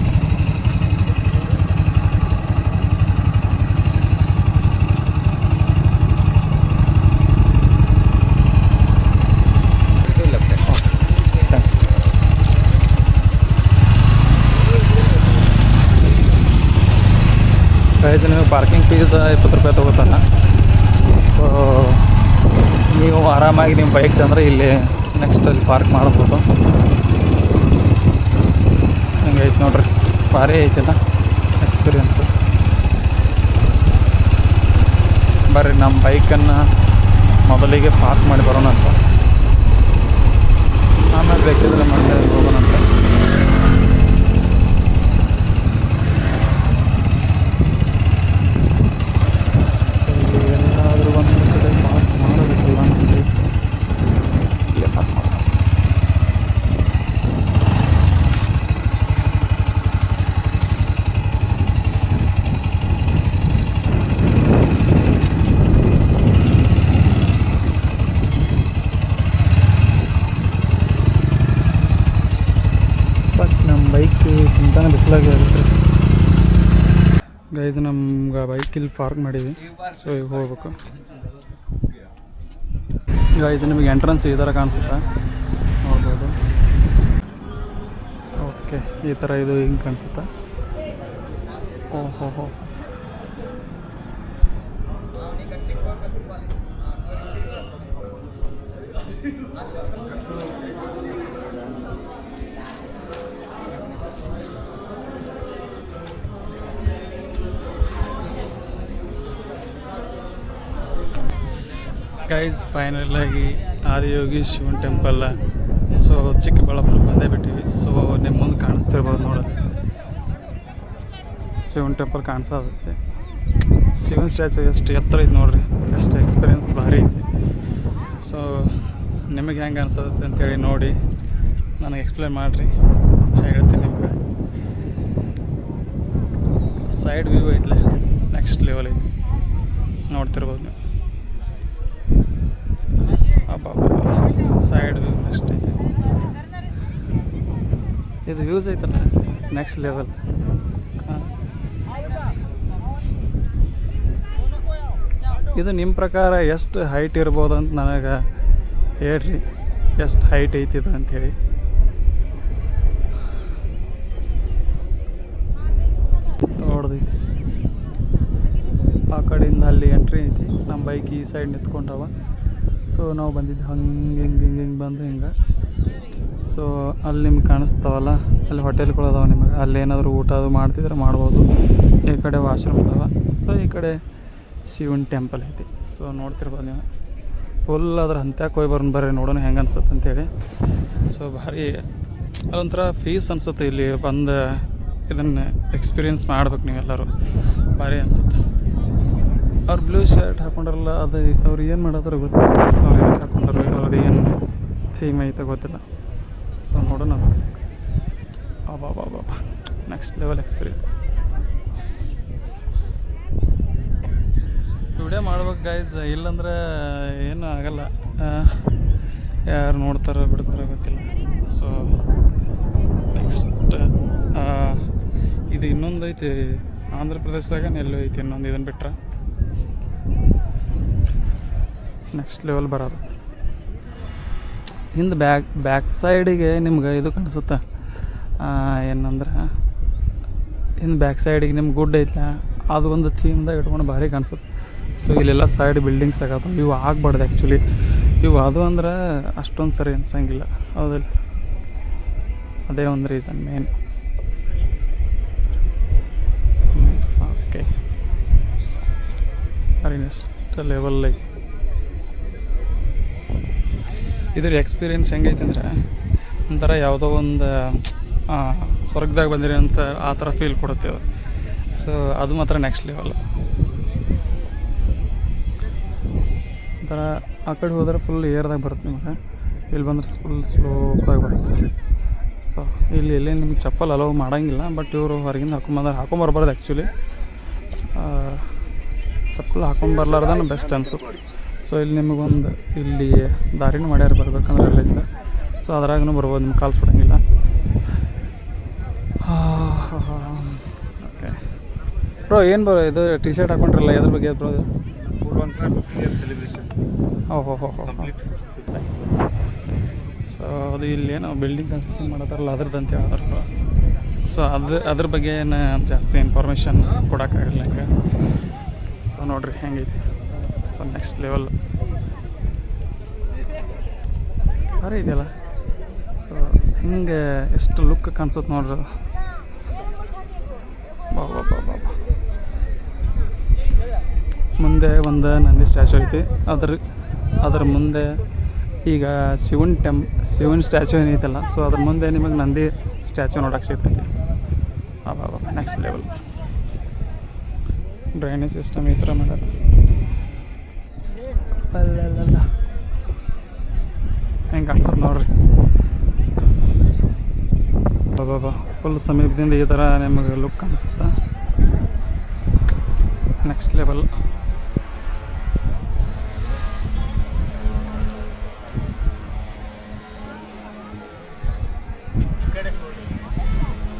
Speaker 1: ನಿಮಗೆ ಪಾರ್ಕಿಂಗ್ ಫೀಸ್ 20 ರೂಪಾಯಿ ತೊಗೋತಾನೆ. ಸೊ ನೀವು ಆರಾಮಾಗಿ ನಿಮ್ಮ ಬೈಕ್ ತಂದರೆ ಇಲ್ಲಿ ನೆಕ್ಸ್ಟ್ ಅಲ್ಲಿ ಪಾರ್ಕ್ ಮಾಡ್ಬೋದು. ಹಿಂಗೆ ಐತೆ ನೋಡ್ರಿ, ಭಾರಿ ಐತಿಲ್ಲ ಎಕ್ಸ್ಪೀರಿಯನ್ಸು. ಬರ್ರಿ ನಮ್ಮ ಬೈಕನ್ನು ಮೊದಲಿಗೆ ಪಾರ್ಕ್ ಮಾಡಿ ಬರೋಣ ಅಂತ, ಆಮೇಲೆ ಬೇಕಿದ್ರೆ ಮಂಡ್ಯ ಹೋಗೋಣ ಅಂತ. ಎಲ್ಲಾದರೂ ಒಂದು ಕಡೆ ಪಾರ್ಕ್ ಮಾಡಬೇಕಲ್ಲ ನಮಗೆ. ಇಲ್ಲೇ ಪಾರ್ಕ್ ಮಾಡೋಣ. ಬಟ್ ನಮ್ಮ ಬೈಕ್ ಸುಂತಾನೆ ಬಿಸಿಲಾಗಿ ಆಗುತ್ತೆ. ಗೈಸ್, ನಮ್ಗೆ ಬೈಕ್ ಇಲ್ಲಿ ಪಾರ್ಕ್ ಮಾಡೀವಿ. ಸೊ ಈಗ ಹೋಗ್ಬೇಕು. ಗೈಸ್, ನಿಮಗೆ ಎಂಟ್ರೆನ್ಸ್ ಈ ಥರ ಕಾಣಿಸುತ್ತಾ ನೋಡ್ಬೋದು. ಓಕೆ, ಈ ಥರ ಇದು ಹಿಂಗೆ ಕಾಣಿಸುತ್ತಾ. ಓಹೋ ಹೋ. ಗೈಸ್, ಫೈನಲಾಗಿ ಆದಿಯೋಗಿ ಶಿವನ್ ಟೆಂಪಲ್. ಸೊ ಚಿಕ್ಕಬಳ್ಳಾಪುರಕ್ಕೆ ಬಂದೇ ಬಿಟ್ಟಿವಿ. ಸೊ ನಿಮ್ಮ ಮುಂದೆ ಕಾಣಿಸ್ತಿರ್ಬೋದು ನೋಡೋದು, ಶಿವನ್ ಟೆಂಪಲ್ ಕಾಣಿಸೋದಕ್ಕೆ. ಶಿವನ್ ಸ್ಟ್ಯಾಚು ಎಷ್ಟು ಎತ್ತರ ಐತೆ ನೋಡ್ರಿ, ಎಷ್ಟು ಎಕ್ಸ್ಪೀರಿಯನ್ಸ್ ಭಾರಿ ಐತಿ. ಸೊ ನಿಮಗೆ ಹೆಂಗೆ ಅನ್ಸತ್ತೆ ಅಂತೇಳಿ ನೋಡಿ ನನಗೆ ಎಕ್ಸ್ಪ್ಲೇನ್ ಮಾಡಿರಿ, ಹೇಳ್ತೀನಿ ನಿಮ್ಗೆ. ಸೈಡ್ ವ್ಯೂ ಐತ್ಲೆ ನೆಕ್ಸ್ಟ್ ಲೆವೆಲ್ ಐತಿ, ನೋಡ್ತಿರ್ಬೋದು ನೀವು. ಸೈಡ್ ವ್ಯೂ ನೆಕ್ಸ್ಟ್ ಐತೆ. ಇದು ವ್ಯೂಸ್ ಐತಲ್ಲ ನೆಕ್ಸ್ಟ್ ಲೆವೆಲ್. ಇದು ನಿಮ್ಮ ಪ್ರಕಾರ ಎಷ್ಟು ಹೈಟ್ ಇರ್ಬೋದು ಅಂತ ನನಗೆ ಹೇಳ್ರಿ, ಎಷ್ಟು ಹೈಟ್ ಐತಿದು ಅಂಥೇಳಿ.
Speaker 3: ದೊಡ್ಡದೈತಿ. ಆ ಕಡೆಯಿಂದ ಅಲ್ಲಿ ಎಂಟ್ರಿ ಐತಿ. ನಮ್ಮ ಬೈಕ್ ಈ ಸೈಡ್ ನಿಂತ್ಕೊಂಡವ. ಸೊ ನಾವು ಬಂದಿದ್ದು ಹಿಂಗೆ ಬಂದು ಹಿಂಗೆ. ಸೊ ಅಲ್ಲಿ ನಿಮ್ಗೆ ಕಾಣಿಸ್ತಾವಲ್ಲ, ಅಲ್ಲಿ ಹೋಟೆಲ್ಗಳು ಅದಾವೆ. ನಿಮಗೆ ಅಲ್ಲಿ ಏನಾದರೂ ಊಟ ಅದು ಮಾಡ್ತಿದ್ರೆ ಮಾಡ್ಬೋದು. ಈ ಕಡೆ ವಾಶ್ರೂಮ್ ಅದಾವೆ. ಸೊ ಈ ಕಡೆ ಶಿವನ ಟೆಂಪಲ್ ಐತಿ. ಸೊ ನೋಡ್ತಿರ್ಬೋದು ನೀವು. ಫುಲ್ ಅದ್ರ ಹಂತ್ಯಾಕೆ ಹೋಗಿ ಬರ್ರಿ ನೋಡೋಣ ಹೆಂಗೆ ಅನ್ಸುತ್ತೆ ಅಂತೇಳಿ. ಸೊ ಭಾರಿ ಅದೊಂಥರ ಫೀಸ್ ಅನ್ಸುತ್ತೆ ಇಲ್ಲಿ ಬಂದು ಇದನ್ನು ಎಕ್ಸ್ಪೀರಿಯೆನ್ಸ್ ಮಾಡ್ಬೇಕು ನೀವೆಲ್ಲರೂ. ಭಾರಿ ಅನ್ಸುತ್ತೆ. ಅವ್ರು ಬ್ಲೂ ಶರ್ಟ್ ಹಾಕೊಂಡ್ರಲ್ಲ, ಅದು ಅವ್ರು ಏನು ಮಾಡೋದ್ರ ಗೊತ್ತಿಲ್ಲ. ಅವ್ರು ಏನಕ್ಕೆ ಹಾಕೊಂಡ್ರು, ಅವ್ರದ್ದು ಏನು ಥೀಮ್ ಐತೆ ಗೊತ್ತಿಲ್ಲ. ಸೊ ನೋಡೋಣ ಅಂತ. ಅಬ್ಬಾ ನೆಕ್ಸ್ಟ್ ಲೆವೆಲ್ ಎಕ್ಸ್ಪೀರಿಯೆನ್ಸ್. ವಿಡಿಯೋ ಮಾಡ್ಬೇಕು ಗೈಸ್, ಇಲ್ಲಾಂದ್ರೆ ಏನೂ ಆಗಲ್ಲ. ಯಾರು ನೋಡ್ತಾರೋ ಬಿಡ್ತಾರೋ ಗೊತ್ತಿಲ್ಲ. ಸೊ ನೆಕ್ಸ್ಟ್ ಇದು ಇನ್ನೊಂದು ಐತಿ ಆಂಧ್ರ ಪ್ರದೇಶದಾಗ ಎಲ್ಲೋ ಐತಿ ಇನ್ನೊಂದು. ಇದನ್ನು ಬಿಟ್ರೆ ನೆಕ್ಸ್ಟ್ ಲೆವೆಲ್ ಬರೋದು. ಹಿಂದೆ ಬ್ಯಾಕ್ ಸೈಡಿಗೆ ನಿಮ್ಗೆ ಇದು ಕಾಣಿಸುತ್ತೆ. ಏನಂದ್ರೆ ಹಿಂದೆ ಬ್ಯಾಕ್ ಸೈಡಿಗೆ ನಿಮ್ಗೆ ಗುಡ್ ಐತಲ್ಲ, ಅದು ಒಂದು ಥೀಮ್ದಾಗ ಇಟ್ಕೊಂಡು ಭಾರಿ ಕಾಣಿಸುತ್ತೆ. ಸೊ ಇಲ್ಲೆಲ್ಲ ಸೈಡ್ ಬಿಲ್ಡಿಂಗ್ಸ್ ಆಗತ್ತವೆ. ಇವು ಆಗ್ಬಾರ್ದು ಆ್ಯಕ್ಚುಲಿ. ಇವು ಅದು ಅಂದ್ರೆ ಅಷ್ಟೊಂದು ಸರಿ ಅನ್ಸಂಗಿಲ್ಲ, ಹೌದಿಲ್ಲ? ಅದೇ ಒಂದು ರೀಸನ್ ಮೇನ್. ಓಕೆ, ಭಾರಿ ನೆಕ್ಸ್ಟ್ ಲೆವೆಲ್ ಐತಿ. ಇದ್ರ ಎಕ್ಸ್ಪೀರಿಯೆನ್ಸ್ ಹೆಂಗೈತೆ ಅಂದ್ರೆ ಒಂಥರ ಯಾವುದೋ ಒಂದು ಸ್ವರ್ಗದಾಗ ಬಂದಿರಿ ಅಂತ ಆ ಥರ ಫೀಲ್ ಕೊಡುತ್ತೆ ಅದು. ಸೊ ಅದು ಮಾತ್ರ ನೆಕ್ಸ್ಟ್ ಲೆವೆಲ್. ಒಂಥರ ಆ ಕಡೆ ಹೋದ್ರೆ ಫುಲ್ ಏರ್ದಾಗ ಬರುತ್ತೆ ನಿಮಗೆ. ಇಲ್ಲಿ ಬಂದ್ರೆ ಫುಲ್ ಸ್ಲೋಪಾಗಿ ಬರುತ್ತೆ. ಸೊ ಇಲ್ಲಿ ನಿಮ್ಗೆ ಚಪ್ಪಲ್ ಅಲೋ ಮಾಡೋಂಗಿಲ್ಲ. ಬಟ್ ಇವರು ಹೊರಗಿಂದ ಹಾಕೊಂಬರ್ಬಾರ್ದು ಆ್ಯಕ್ಚುಲಿ. ಚಪ್ಪಲ್ ಹಾಕೊಂಬರ್ಲಾರ್ದಾನ ಬೆಸ್ಟ್ ಅನ್ಸುತ್ತೆ. ಸೊ ಇಲ್ಲಿ ನಿಮಗೊಂದು ಇಲ್ಲಿ ದಾರಿನೂ ಮಾಡ್ಯಾರ ಬರ್ಬೇಕಂದ್ರೆ ಅಲ್ಲಿಂದ. ಸೊ ಅದ್ರಾಗೂ ಬರ್ಬೋದು, ನಿಮ್ಗೆ ಕಾಲು ಸುಡೋಂಗಿಲ್ಲ. ಓಕೆ ಬ್ರೋ, ಏನು ಇದು ಟಿ ಶರ್ಟ್ ಹಾಕೊಂಡ್ರಲ್ಲ, ಎದ್ರ ಬಗ್ಗೆ ಬ್ರೋ? ಇದು
Speaker 2: ಸೆಲೆಬ್ರೇಷನ್.
Speaker 3: ಓಹೋ. ಸೊ ಅದು ಇಲ್ಲೇನೋ ಬಿಲ್ಡಿಂಗ್ ಕನ್ಸ್ಟ್ರಕ್ಷನ್ ಮಾಡತ್ತಾರಲ್ಲ ಅದ್ರದ್ದು ಅಂತ ಹೇಳಿದ್ರು. ಸೊ ಅದ್ರ ಬಗ್ಗೆ ಏನು ಜಾಸ್ತಿ ಇನ್ಫಾರ್ಮೇಷನ್ ಕೊಡೋಕ್ಕಾಗಲ್ಲ ಈಗ. ಸೊ ನೋಡಿರಿ ಹೆಂಗೈತಿ. ಸೊ ನೆಕ್ಸ್ಟ್ ಲೆವೆಲ್ ಭಾರಿ ಇದೆಯಲ್ಲ. ಸೊ ಹಿಂಗೆ ಎಷ್ಟು ಲುಕ್ ಕಾಣಿಸುತ್ತೆ ನೋಡ್ರಿ. ಬಾಬಾ ಮುಂದೆ ಒಂದು ನಂದಿ ಸ್ಟ್ಯಾಚು ಐತಿ. ಅದ್ರ ಮುಂದೆ ಈಗ ಶಿವನ್ ಸ್ಟ್ಯಾಚು ಏನೈತಲ್ಲ, ಸೊ ಅದ್ರ ಮುಂದೆ ನಿಮಗೆ ನಂದಿ ಸ್ಟ್ಯಾಚು ನೋಡೋಕೆ ಸಿಗ್ತೈತಿ. ಬಾಬಾ ನೆಕ್ಸ್ಟ್ ಲೆವೆಲ್. ಡ್ರೈನೇಜ್ ಸಿಸ್ಟಮ್ ಈ ಥರ ಮಾಡ್ಯಾರ. ಅಲ್ಲ ಹೆಂಗೆ ಕಾಣಿಸುತ್ತೆ ನೋಡ್ರಿ. ಬಾಬಾ ಫುಲ್ ಸಮೀಪದಿಂದ ಈ ಥರ ನಿಮಗೆ ಲುಕ್ ಕಾಣಿಸುತ್ತಾ. Next level.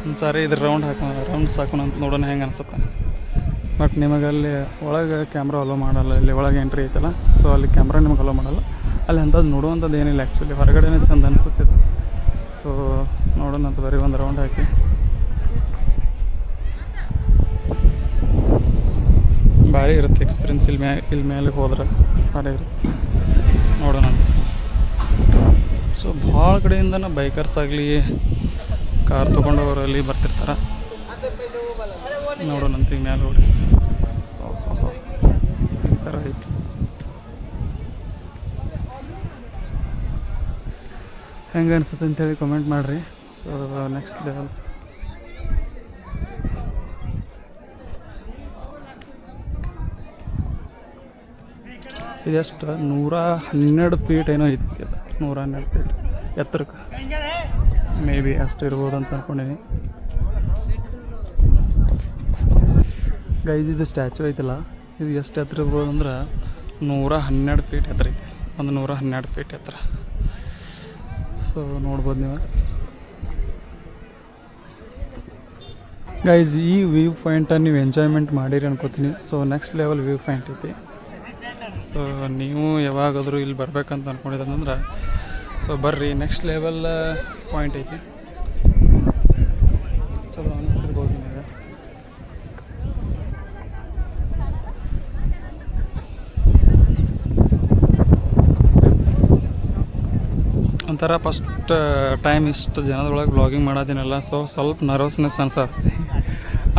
Speaker 3: ಒಂದು ಸಾರಿ ಇದ್ರ ರೌಂಡ್ಸ್ ಹಾಕೋಣ ಅಂತ ನೋಡೋಣ ಹೆಂಗೆ ಅನಿಸುತ್ತೆ. ಬಟ್ ನಿಮಗೆ ಅಲ್ಲಿ ಒಳಗೆ ಕ್ಯಾಮ್ರಾ ಅಲೋ ಮಾಡಲ್ಲ. ಇಲ್ಲಿ ಒಳಗೆ ಎಂಟ್ರಿ ಐತಲ್ಲ, ಸೊ ಅಲ್ಲಿ ಕ್ಯಾಮ್ರಾ ನಿಮಗೆ ಅಲೋ ಮಾಡಲ್ಲ. ಅಲ್ಲಿ ಅಂಥದ್ದು ನೋಡುವಂಥದ್ದು ಏನಿಲ್ಲ ಆ್ಯಕ್ಚುಲಿ. ಹೊರಗಡೆನೇ ಚೆಂದ ಅನಿಸುತ್ತಿದೆ. ಸೊ ನೋಡೋಣ ಅಂತ ಬರೀ ಒಂದು ರೌಂಡ್ ಹಾಕಿ. ಭಾರಿ ಇರುತ್ತೆ ಎಕ್ಸ್ಪೀರಿಯನ್ಸ್. ಇಲ್ಲಿ ಮೇಲೆ ಹೋದ್ರೆ ಭಾರಿ ಇರುತ್ತೆ. ನೋಡೋಣ ಅಂತ. ಸೊ ಭಾಳ ಕಡೆಯಿಂದನೂ ಬೈಕರ್ಸ್ ಆಗಲಿ ಕಾರ್ ತೊಗೊಂಡವರಲ್ಲಿ ಬರ್ತಿರ್ತಾರೆ. ನೋಡೋಣಂತ ಈಗ ಮೇಲೆ ನೋಡಿ ಈ ಥರ ಐತಿ. ಹೆಂಗೆ ಅನಿಸುತ್ತೆ ಅಂತೇಳಿ ಕಮೆಂಟ್ ಮಾಡಿರಿ. So next level. ಇದೆಷ್ಟು 112 ಫೀಟ್ ಏನೋ ಐತಿ. ಅದು 112 ಫೀಟ್ ಎತ್ತರಕ್ಕೆ. ಮೇ ಬಿ ಅಷ್ಟು ಇರ್ಬೋದು ಅಂತ ಅಂದ್ಕೊಂಡಿನಿ. ಗೈಸ್ ಇದು ಸ್ಟ್ಯಾಚು ಐತಲ್ಲ, ಇದು ಎಷ್ಟು ಎತ್ತರ ಇರ್ಬೋದು ಅಂದ್ರೆ 112 ಫೀಟ್ ಎತ್ತರ ಐತಿ. ಒಂದು 112 ಫೀಟ್ ಎತ್ತರ. ಸೊ ನೋಡ್ಬೋದು ನೀವು ಗೈಸ್. ಈ ವ್ಯೂ ಪಾಯಿಂಟನ್ನು ನೀವು ಎಂಜಾಯ್ಮೆಂಟ್ ಮಾಡಿರಿ ಅನ್ಕೋತೀನಿ. So next level view point ಐತಿ. ಸೊ ನೀವು ಯಾವಾಗಾದರೂ ಇಲ್ಲಿ ಬರ್ಬೇಕಂತ ಅಂದ್ಕೊಂಡಿದ್ದಂದ್ರೆ ಸೊ ಬರ್ರಿ. ನೆಕ್ಸ್ಟ್ ಲೆವೆಲ್ ಪಾಯಿಂಟ್ ಐತಿ. ಚಲೋ ಅನಿಸ್ತಿರ್ಬೋದು ನಿಮಗೆ. ಒಂಥರ ಫಸ್ಟ್ ಟೈಮ್ ಇಷ್ಟು ಜನದೊಳಗೆ ವ್ಲಾಗಿಂಗ್ ಮಾಡತ್ತೀನಲ್ಲ, ಸೊ ಸ್ವಲ್ಪ ನರ್ವಸ್ನೆಸ್ ಅನ್ಸತ್ತೆ.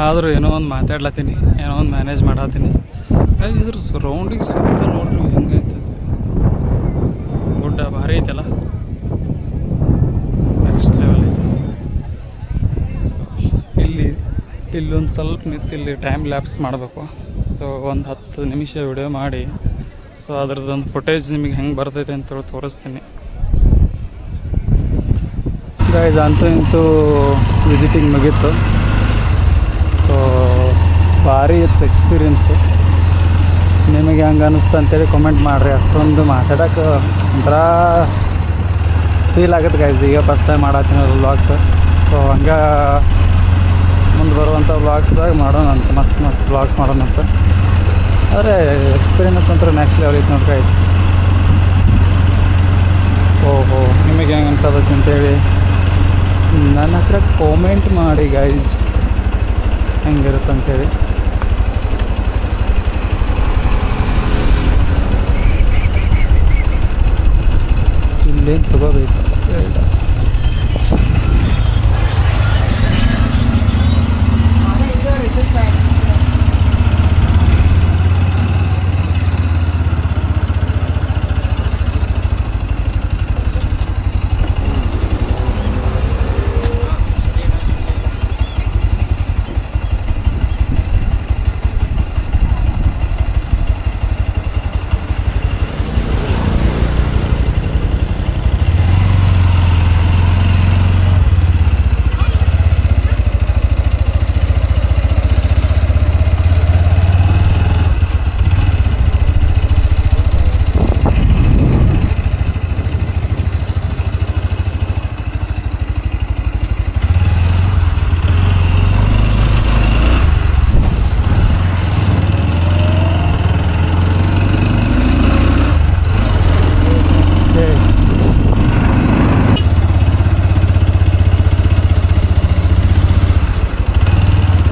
Speaker 3: ಆದರೂ ಏನೋ ಒಂದು ಮಾತಾಡ್ಲತ್ತೀನಿ, ಏನೋ ಒಂದು ಮ್ಯಾನೇಜ್ ಮಾಡತ್ತೀನಿ. ಇದ್ರ ಸರೌಂಡಿಂಗ್ ಸುತ್ತ ನೋಡ್ರಿ ಹೆಂಗೈತೆ, ಗುಡ್ಡ ಭಾರಿ ಐತಲ್ಲ, ನೆಕ್ಸ್ಟ್ ಲೆವೆಲ್ ಐತೆ. ಸೊ ಇಲ್ಲೊಂದು ಸ್ವಲ್ಪ ನಿಂತು ಇಲ್ಲಿ ಟೈಮ್ ಲ್ಯಾಪ್ಸ್ ಮಾಡಬೇಕು. ಸೊ ಒಂದು 10 ನಿಮಿಷ ವಿಡಿಯೋ ಮಾಡಿ, ಸೊ ಅದ್ರದ್ದೊಂದು ಫುಟೇಜ್ ನಿಮಗೆ ಹೆಂಗೆ ಬರ್ತೈತೆ ಅಂತ ತೋರಿಸ್ತೀನಿ. ಗೈಸ್ ಅಂತೂ ಇಂತೂ ವಿಸಿಟಿಂಗ್ ಮುಗೀತು. ಸೊ ಭಾರಿ ಇತ್ತು ಎಕ್ಸ್ಪೀರಿಯನ್ಸು. ನಿಮಗೆ ಹೆಂಗೆ ಅನ್ನಿಸ್ತು ಅಂತೇಳಿ ಕಮೆಂಟ್ ಮಾಡಿರಿ. ಅಷ್ಟೊಂದು ಮಾತಾಡೋಕೆ ಒಂಥರ ಫೀಲ್ ಆಗುತ್ತೆ ಗೈಸ್. ಈಗ ಫಸ್ಟ್ ಟೈಮ್ ಮಾಡತ್ತೀನಿ ವ್ಲಾಗ್ಸ್. ಸೊ ಹಂಗೆ ಮುಂದೆ ಬರುವಂಥ ವ್ಲಾಗ್ಸ್ದಾಗ ಮಾಡೋಣಂತ, ಮಸ್ತ್ ವ್ಲಾಗ್ಸ್ ಮಾಡೋಣಂತ. ಆದರೆ ಎಕ್ಸ್ಪೀರಿಯನ್ಸ್ ಅಂತೂ ನೆಕ್ಸ್ಟ್ ಲೆವೆಲ್ ಐತೆ ನೋಡಿ ಗೈಸ್. ಓಹೋ, ನಿಮಗೆ ಹೆಂಗೆ ಅನ್ಸೋದಕ್ಕೆ ಅಂತೇಳಿ ನನ್ನ ಹತ್ರ ಕಾಮೆಂಟ್ ಮಾಡಿ ಗೈಸ್, ಹೆಂಗಿರುತ್ತೆ ಅಂತೇಳಿ. ಇಲ್ಲೇನು ತಗೋಬೇಕು ಹೇಳ್ದ.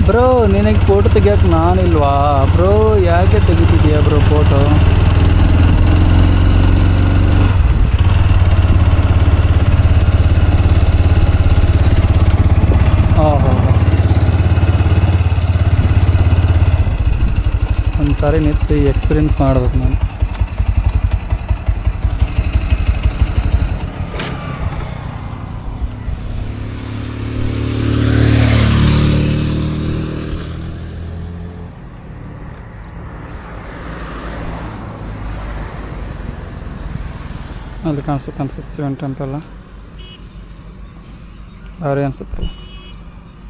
Speaker 3: ಬ್ರೋ ನಿನಗೆ ಫೋಟೋ ತೆಗಿಯೋಕೆ ನಾನಿಲ್ವಾ ಬ್ರೋ? ಯಾಕೆ ತೆಗಿತಿದ್ದೀಯಾ ಬ್ರೋ ಫೋಟೋ? ಓಹೋ, ಒಂದು ಸಾರಿ ನಿಂತು ಎಕ್ಸ್ಪೀರಿಯನ್ಸ್ ಮಾಡ್ಬೇಕು ನಾನು. ಅಲ್ಲಿ ಅನ್ಸುತ್ತೆ ಶಿವನ್ ಟೆಂಪಲ್ಲ ಭಾರಿ ಅನಿಸುತ್ತಲ್ಲ.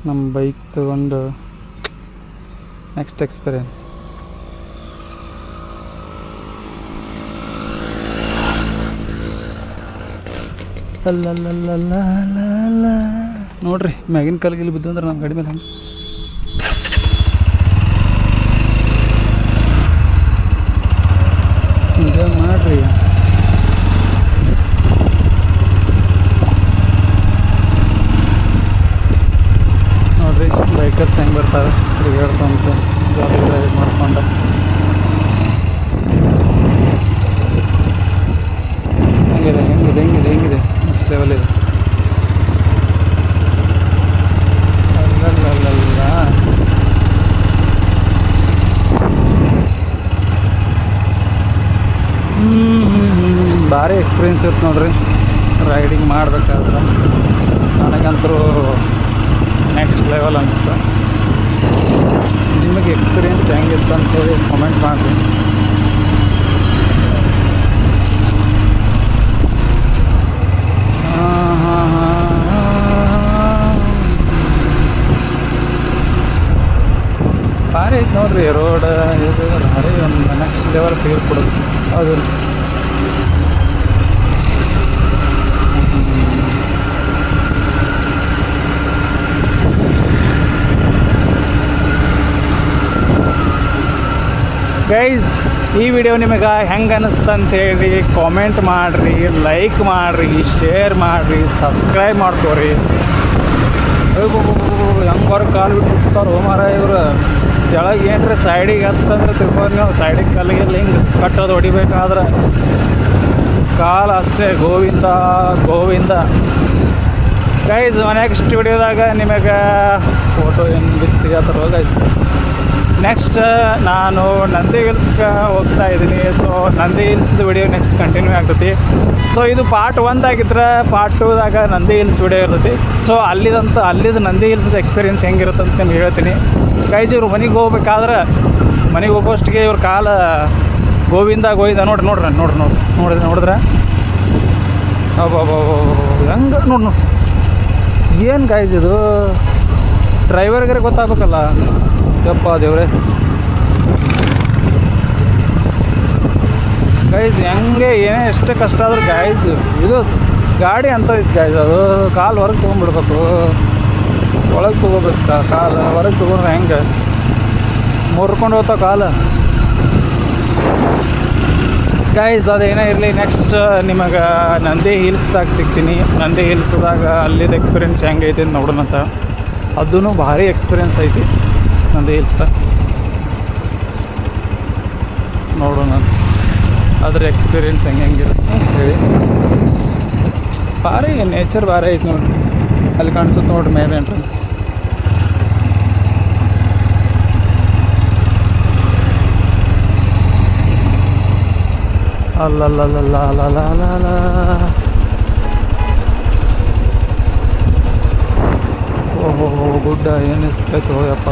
Speaker 3: ನಮ್ಮ ಬೈಕ್ ತಗೊಂಡು ನೆಕ್ಸ್ಟ್ ಎಕ್ಸ್ಪೀರಿಯನ್ಸ್. ಅಲ್ಲಲ್ಲಲ್ಲ ನೋಡ್ರಿ, ಮ್ಯಾಗಿನ ಕಲ್ಗಿಲ್ಲಿ ಬಿದ್ದು ಅಂದ್ರೆ ನಮ್ಮ ಗಾಡಿ ಮೇಲೆ ಹಂಗೆ ಹಿಂಗೆ ಮಾಡ್ರಿ. ನೋಡ್ರಿ ಬೈಕರ್ಸ್ ಹೆಂಗೆ ಬರ್ತಾರೆ ತಿರುಗಾಡ್ಕೊಂತ, ಜಾಲಿ ಡ್ರೈವ್ ಮಾಡ್ಕೊಂಡು. ಹೆಂಗಿದೆ ನೆಕ್ಸ್ಟ್ ಲೆವೆಲ್ ಇದೆ. ಅಲ್ಲಲ್ಲ ಭಾರಿ ಎಕ್ಸ್ಪೀರಿಯನ್ಸ್ ಇರುತ್ತೆ ನೋಡ್ರಿ ರೈಡಿಂಗ್ ಮಾಡ್ಬೇಕಾದ್ರೆ. ನನಗಂತರೂ ನೆಕ್ಸ್ಟ್ ಲೆವೆಲ್ ಅನಿಸ್ತು. ನಿಮಗೆ ಎಕ್ಸ್ಪೀರಿಯನ್ಸ್ ಹೆಂಗಿತ್ತು ಅಂತೇಳಿ ಕಮೆಂಟ್ ಮಾಡಿರಿ. ಭಾರಿ ಐತೆ ನೋಡ್ರಿ ರೋಡ್. ಇದು ಭಾರಿ ಒಂದು ನೆಕ್ಸ್ಟ್ ಲೆವೆಲ್ ತೆಗೆದುಕೊಡೋದು. ಹೌದು, ಗೈಸ್ ಈ ವಿಡಿಯೋ ನಿಮಗೆ ಹೆಂಗೆ ಅನ್ನಿಸ್ತು ಅಂತೇಳಿ ಕಾಮೆಂಟ್ ಮಾಡಿರಿ, ಲೈಕ್ ಮಾಡಿರಿ, ಶೇರ್ ಮಾಡಿರಿ, ಸಬ್ಸ್ಕ್ರೈಬ್ ಮಾಡ್ಕೋರಿ. ಹೆಂಗೆ ಹೊರಗೆ ಕಾಲು ಬಿಟ್ಟು ಬಿಡ್ತಾರೋ ಮಾರ ಇವರು. ಕೆಳಗೆ ಏನ್ರಿ ಸೈಡಿಗೆ ಹತ್ತಂದ್ರೆ ತಿಳ್ಕೊಂಡು ನೀವು ಸೈಡಿಗೆ ಕಲ್ಲಿಗೆಲ್ಲ ಹಿಂಗೆ ಕಟ್ಟೋದು ಹೊಡಿಬೇಕಾದ್ರೆ ಕಾಲ ಅಷ್ಟೇ ಗೋವಿಂದ ಗೋವಿಂದ. ಗೈಸ್ ನೆಕ್ಸ್ಟ್ ವಿಡಿಯೋದಾಗ ನಿಮಗೆ ಫೋಟೋ ಏನು ಸಿಗತ್ತಲ್ವ ಗೈಸ್. ನೆಕ್ಸ್ಟ್ ನಾನು ನಂದಿ ಹಿಲ್ಸ್ಗೆ ಹೋಗ್ತಾ ಇದ್ದೀನಿ. ಸೊ ನಂದಿ ಹಿಲ್ಸ್ದು ವಿಡಿಯೋ ನೆಕ್ಸ್ಟ್ ಕಂಟಿನ್ಯೂ ಆಗ್ತೈತಿ. ಸೊ ಇದು ಪಾರ್ಟ್ 1 ಆಗಿದ್ರೆ ಪಾರ್ಟ್ 2ದಾಗ ನಂದಿ ಹಿಲ್ಸ್ ವಿಡಿಯೋ ಇರ್ತೈತಿ. ಸೊ ಅಲ್ಲಿದ್ದು ನಂದಿ ಹಿಲ್ಸ್ದು ಎಕ್ಸ್ಪೀರಿಯನ್ಸ್ ಹೆಂಗಿರುತ್ತೆ ಅಂತ ನಿಮ್ಗೆ ಹೇಳ್ತೀನಿ ಗೈಸ್. ಇವ್ರು ಮನೆಗೆ ಹೋಗ್ಬೇಕಾದ್ರೆ ಮನೆಗೆ ಹೋಗೋಷ್ಟಿಗೆ ಇವ್ರ ಕಾಲ ಗೋವಿಂದ ಗೋವಿಂದ ನೋಡಿದ್ರೆ ಹೆಂಗೆ ನೋಡಿ ಏನು ಗೈಸ್ ಇದು ಡ್ರೈವರ್ಗಾರೆ ಗೊತ್ತಾಗಬೇಕಲ್ಲ. ಯಪ್ಪ ದೇವ್ರೆ ಗೈಸ್ ಹೆಂಗೆ ಏನೇ ಎಷ್ಟೇ ಕಷ್ಟ ಆದ್ರೂ ಗೈಸ್ ಇದು ಗಾಡಿ ಅಂತ ಇತ್ತು ಗೈಸ್. ಅದು ಕಾಲು ಹೊರಗೆ ತೊಗೊಂಡ್ಬಿಡ್ಬೇಕು, ಒಳಗೆ ತೊಗೋಬೇಕು. ಕಾಲು ಹೊರಗೆ ತೊಗೊಂಡ್ರೆ ಹೆಂಗೆ ಮುರ್ಕೊಂಡು ಹೋಗ್ತಾವ ಕಾಲು ಗೈಸ್. ಅದೇನೇ ಇರಲಿ ನೆಕ್ಸ್ಟ್ ನಿಮಗೆ ನಂದಿ ಹಿಲ್ಸ್ದಾಗ ಸಿಗ್ತೀನಿ. ನಂದಿ ಹಿಲ್ಸ್ದಾಗ ಅಲ್ಲಿದ್ದು ಎಕ್ಸ್ಪೀರಿಯನ್ಸ್ ಹೆಂಗೈತಿ ಅಂತ ನೋಡೋಣಂತ. ಅದೂ ಭಾರಿ ಎಕ್ಸ್ಪೀರಿಯನ್ಸ್ ಐತಿ ನಂದಿ ಹಿಲ್ಸ್. ನೋಡೋಣ ಅದ್ರ ಎಕ್ಸ್ಪೀರಿಯನ್ಸ್ ಹೆಂಗಿರುತ್ತೆ ಹೇಳಿ. ಭಾರಿ ನೇಚರ್ ಭಾರಿ ಐತಿ ನೋಡಿ. ಅಲ್ಲಿ ಕಾಣಿಸುತ್ತೆ ನೋಡ್ರಿ ಮೇಲೆ ಎಂಟ್ರೆನ್ಸ್. ಅಲ್ಲಲ್ಲಲ್ಲ ಓಹೋ ಗುಡ್ಡ ಏನಿಸ್ತಾಯ್ತು ಯಪ್ಪ.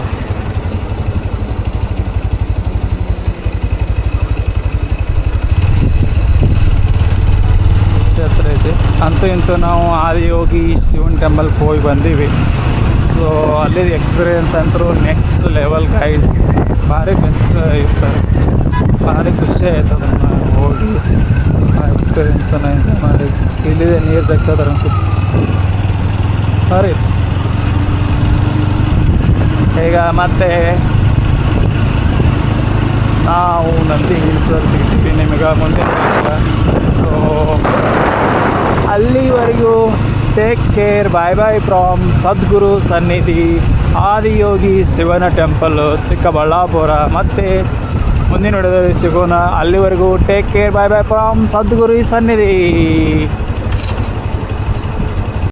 Speaker 3: ಹತ್ರ ಐತಿ. ಅಂತೂ ಇಂತೂ ನಾವು ಆದಿಯೋಗಿ ಶಿವನ್ ಟೆಂಪಲ್ಗೆ ಹೋಗಿ ಬಂದೀವಿ. ಸೊ ಅಲ್ಲಿದ್ದು ಎಕ್ಸ್ಪೀರಿಯನ್ಸ್ ಅಂತೂ ನೆಕ್ಸ್ಟ್ ಲೆವೆಲ್ ಗೈಸ್. ಭಾರಿ ಬೆಸ್ಟ್ ಇರ್ತಾರೆ. ಭಾರಿ ಖುಷಿ ಆಯ್ತು ಅದನ್ನು ಹೋಗಿ ಆ ಎಕ್ಸ್ಪೀರಿಯನ್ಸನ್ನು ಎಂಜಾಯ್ ಮಾಡಿ. ಇಲ್ಲಿದೆ ನೀರು ತೆಗ್ಸೋದಾರ ಅನ್ಸುತ್ತೆ. ಭಾರಿ ಈಗ ಮತ್ತೆ ನಾವು ನಂದಿ ಹಿಲ್ಸಲ್ಲಿ ಸಿಗ್ತೀವಿ ನಿಮಗೆ ಮುಂದಿನ. ಸೊ ಅಲ್ಲಿವರೆಗೂ take care. Bye bye from Sadguru Sannidhi Adiyogi ಶಿವನ ಟೆಂಪಲ್ ಚಿಕ್ಕಬಳ್ಳಾಪುರ. ಮತ್ತು ಮುಂದಿನ ವಿಡಿಯೋದಲ್ಲಿ ಸಿಗೋಣ. ಅಲ್ಲಿವರೆಗೂ take care. Bye bye from Sadguru ಸನ್ನಿಧಿ.